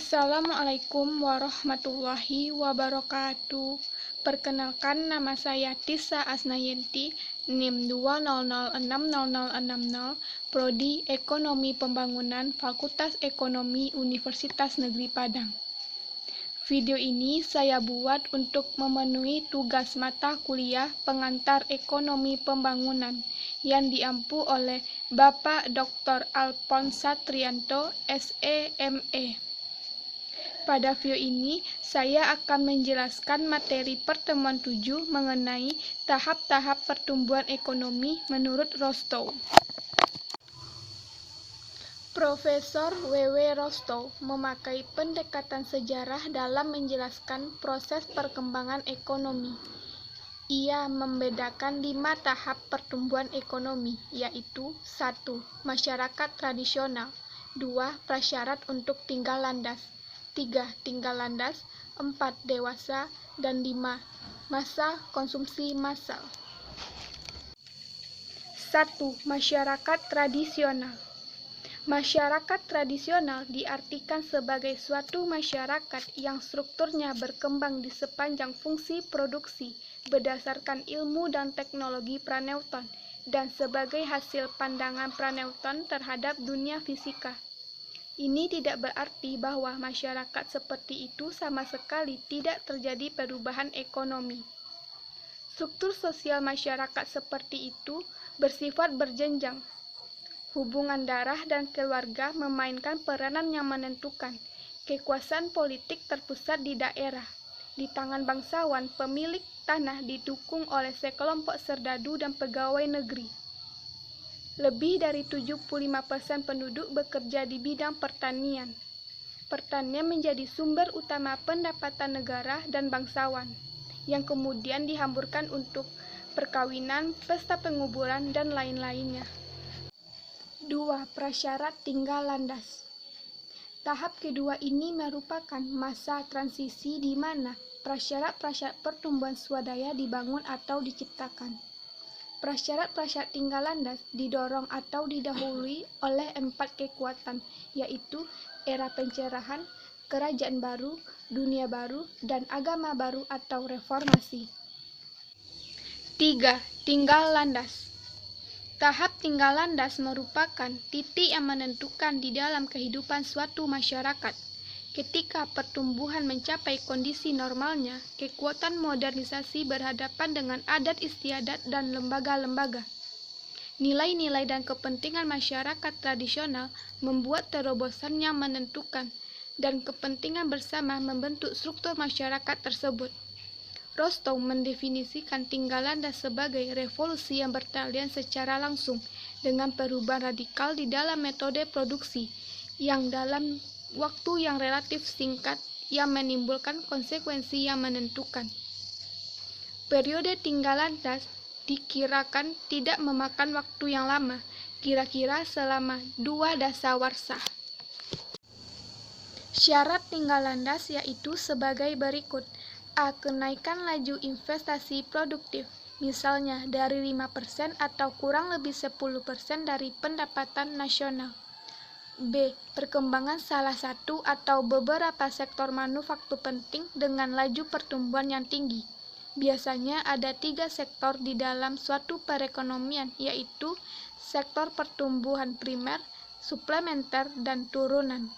Assalamualaikum warahmatullahi wabarakatuh. Perkenalkan, nama saya Tisa Asnayanti, NIM 200600060, Prodi Ekonomi Pembangunan, Fakultas Ekonomi Universitas Negeri Padang. Video ini saya buat untuk memenuhi tugas mata kuliah pengantar Ekonomi Pembangunan yang diampu oleh Bapak Dr. Alphonse Satrianto, SEME. Pada video ini, saya akan menjelaskan materi pertemuan 7 mengenai tahap-tahap pertumbuhan ekonomi menurut Rostow. Profesor W.W. Rostow memakai pendekatan sejarah dalam menjelaskan proses perkembangan ekonomi. Ia membedakan 5 tahap pertumbuhan ekonomi, yaitu 1. Masyarakat tradisional, 2. Prasyarat untuk tinggal landas, 3. Tinggal landas, 4. Dewasa, dan 5. Masa konsumsi massal. 1. Masyarakat tradisional. Masyarakat tradisional diartikan sebagai suatu masyarakat yang strukturnya berkembang di sepanjang fungsi produksi berdasarkan ilmu dan teknologi Praneuton dan sebagai hasil pandangan Praneuton terhadap dunia fisika. Ini tidak berarti bahwa masyarakat seperti itu sama sekali tidak terjadi perubahan ekonomi. Struktur sosial masyarakat seperti itu bersifat berjenjang. Hubungan darah dan keluarga memainkan peranan yang menentukan. Kekuasaan politik terpusat di daerah. Di tangan bangsawan, pemilik tanah didukung oleh sekelompok serdadu dan pegawai negeri. Lebih dari 75% penduduk bekerja di bidang pertanian. Pertanian menjadi sumber utama pendapatan negara dan bangsawan, yang kemudian dihamburkan untuk perkawinan, pesta penguburan, dan lain-lainnya. 2. Prasyarat tinggal landas. Tahap kedua ini merupakan masa transisi di mana prasyarat-prasyarat pertumbuhan swadaya dibangun atau diciptakan. Prasyarat-prasyarat tinggal landas didorong atau didahului oleh 4 kekuatan, yaitu era pencerahan, kerajaan baru, dunia baru, dan agama baru atau reformasi. 3. Tinggal landas. Tahap tinggal landas merupakan titik yang menentukan di dalam kehidupan suatu masyarakat. Ketika pertumbuhan mencapai kondisi normalnya, kekuatan modernisasi berhadapan dengan adat istiadat dan lembaga-lembaga. Nilai-nilai dan kepentingan masyarakat tradisional membuat terobosan yang menentukan, dan kepentingan bersama membentuk struktur masyarakat tersebut. Rostow mendefinisikan tinggal landas sebagai revolusi yang bertalian secara langsung dengan perubahan radikal di dalam metode produksi yang dalam waktu yang relatif singkat yang menimbulkan konsekuensi yang menentukan. Periode tinggal landas dikirakan tidak memakan waktu yang lama, kira-kira selama 2 dasawarsa. Syarat tinggal landas yaitu sebagai berikut. A. Kenaikan laju investasi produktif, misalnya dari 5% atau kurang lebih 10% dari pendapatan nasional. B. Perkembangan salah satu atau beberapa sektor manufaktur penting dengan laju pertumbuhan yang tinggi. Biasanya ada 3 sektor di dalam suatu perekonomian, yaitu sektor pertumbuhan primer, suplementer, dan turunan.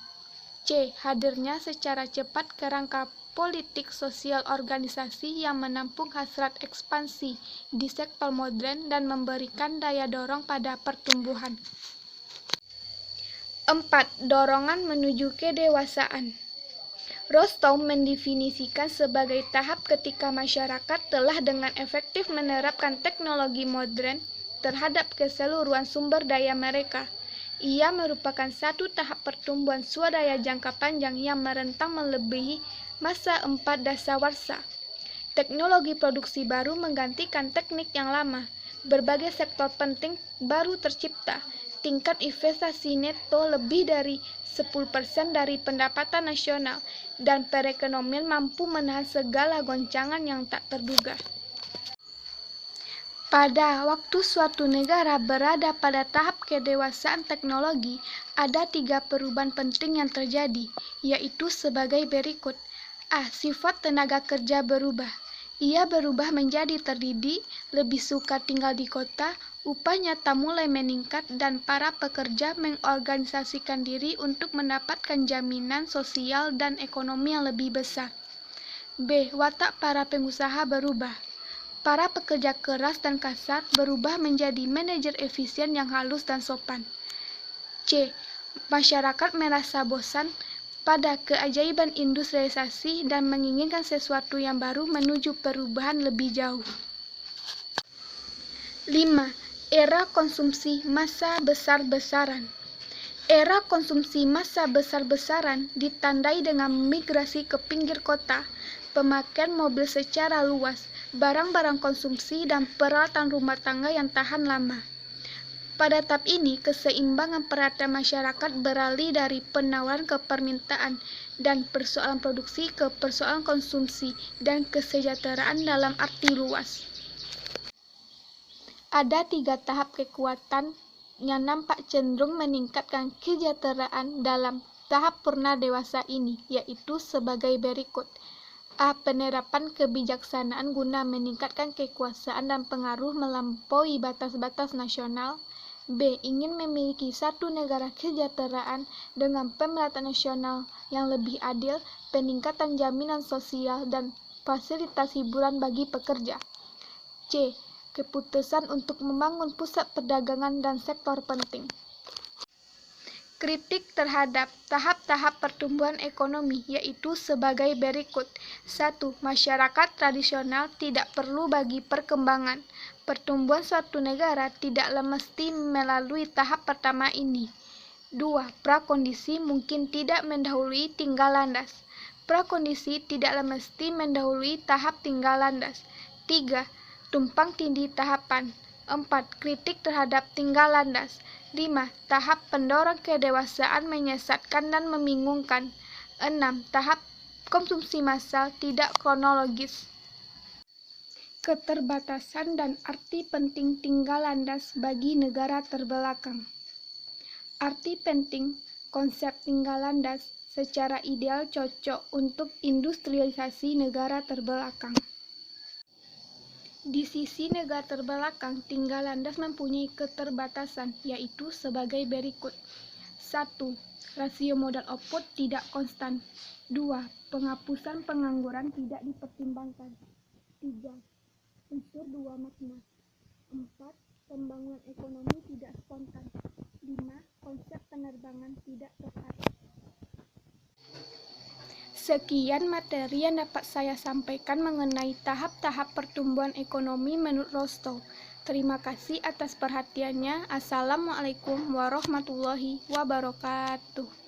C. Hadirnya secara cepat kerangka politik sosial organisasi yang menampung hasrat ekspansi di sektor modern dan memberikan daya dorong pada pertumbuhan. 4. Dorongan menuju kedewasaan. Rostow mendefinisikan sebagai tahap ketika masyarakat telah dengan efektif menerapkan teknologi modern terhadap keseluruhan sumber daya mereka. Ia merupakan satu tahap pertumbuhan swadaya jangka panjang yang merentang melebihi masa 4 dasawarsa. Teknologi produksi baru menggantikan teknik yang lama. Berbagai sektor penting baru tercipta. Tingkat investasi neto lebih dari 10% dari pendapatan nasional, dan perekonomian mampu menahan segala goncangan yang tak terduga. Pada waktu suatu negara berada pada tahap kedewasaan teknologi, ada 3 perubahan penting yang terjadi, yaitu sebagai berikut. A. Sifat tenaga kerja berubah. Ia berubah menjadi terdidik, lebih suka tinggal di kota, upah nyata mulai meningkat, dan para pekerja mengorganisasikan diri untuk mendapatkan jaminan sosial dan ekonomi yang lebih besar. B. Watak para pengusaha berubah. Para pekerja keras dan kasar berubah menjadi manajer efisien yang halus dan sopan. C. Masyarakat merasa bosan pada keajaiban industrialisasi dan menginginkan sesuatu yang baru menuju perubahan lebih jauh. 5. Era konsumsi massa besar-besaran. Era konsumsi massa besar-besaran ditandai dengan migrasi ke pinggir kota, pemakaian mobil secara luas, barang-barang konsumsi, dan peralatan rumah tangga yang tahan lama. Pada tahap ini, keseimbangan perhatian masyarakat beralih dari penawaran ke permintaan dan persoalan produksi ke persoalan konsumsi dan kesejahteraan dalam arti luas. Ada 3 tahap kekuatan yang nampak cenderung meningkatkan kesejahteraan dalam tahap purna dewasa ini, yaitu sebagai berikut. A. Penerapan kebijaksanaan guna meningkatkan kekuasaan dan pengaruh melampaui batas-batas nasional. B. Ingin memiliki satu negara kesejahteraan dengan pemerataan nasional yang lebih adil, peningkatan jaminan sosial, dan fasilitas hiburan bagi pekerja. C. Keputusan untuk membangun pusat perdagangan dan sektor penting. Kritik terhadap tahap-tahap pertumbuhan ekonomi yaitu sebagai berikut. 1. Masyarakat tradisional tidak perlu bagi perkembangan. Pertumbuhan suatu negara tidaklah mesti melalui tahap pertama ini. 2. Prakondisi mungkin tidak mendahului tinggal landas. Prakondisi tidaklah mesti mendahului tahap tinggal landas. 3. Tumpang tindih tahapan. 4. Kritik terhadap tinggal landas. 5. Tahap pendorong kedewasaan menyesatkan dan membingungkan. 6. Tahap konsumsi massal tidak kronologis. Keterbatasan dan arti penting tinggal landas bagi negara terbelakang. Arti penting konsep tinggal landas secara ideal cocok untuk industrialisasi negara terbelakang. Di sisi negara terbelakang, tinggal landas mempunyai keterbatasan, yaitu sebagai berikut. 1. Rasio modal output tidak konstan. 2. Penghapusan pengangguran tidak dipertimbangkan. 3. Unsur dua makna. 4. Pembangunan ekonomi tidak spontan. 5. Konsep penerbangan tidak tepat. Sekian materi yang dapat saya sampaikan mengenai tahap-tahap pertumbuhan ekonomi menurut Rostow. Terima kasih atas perhatiannya. Assalamualaikum warahmatullahi wabarakatuh.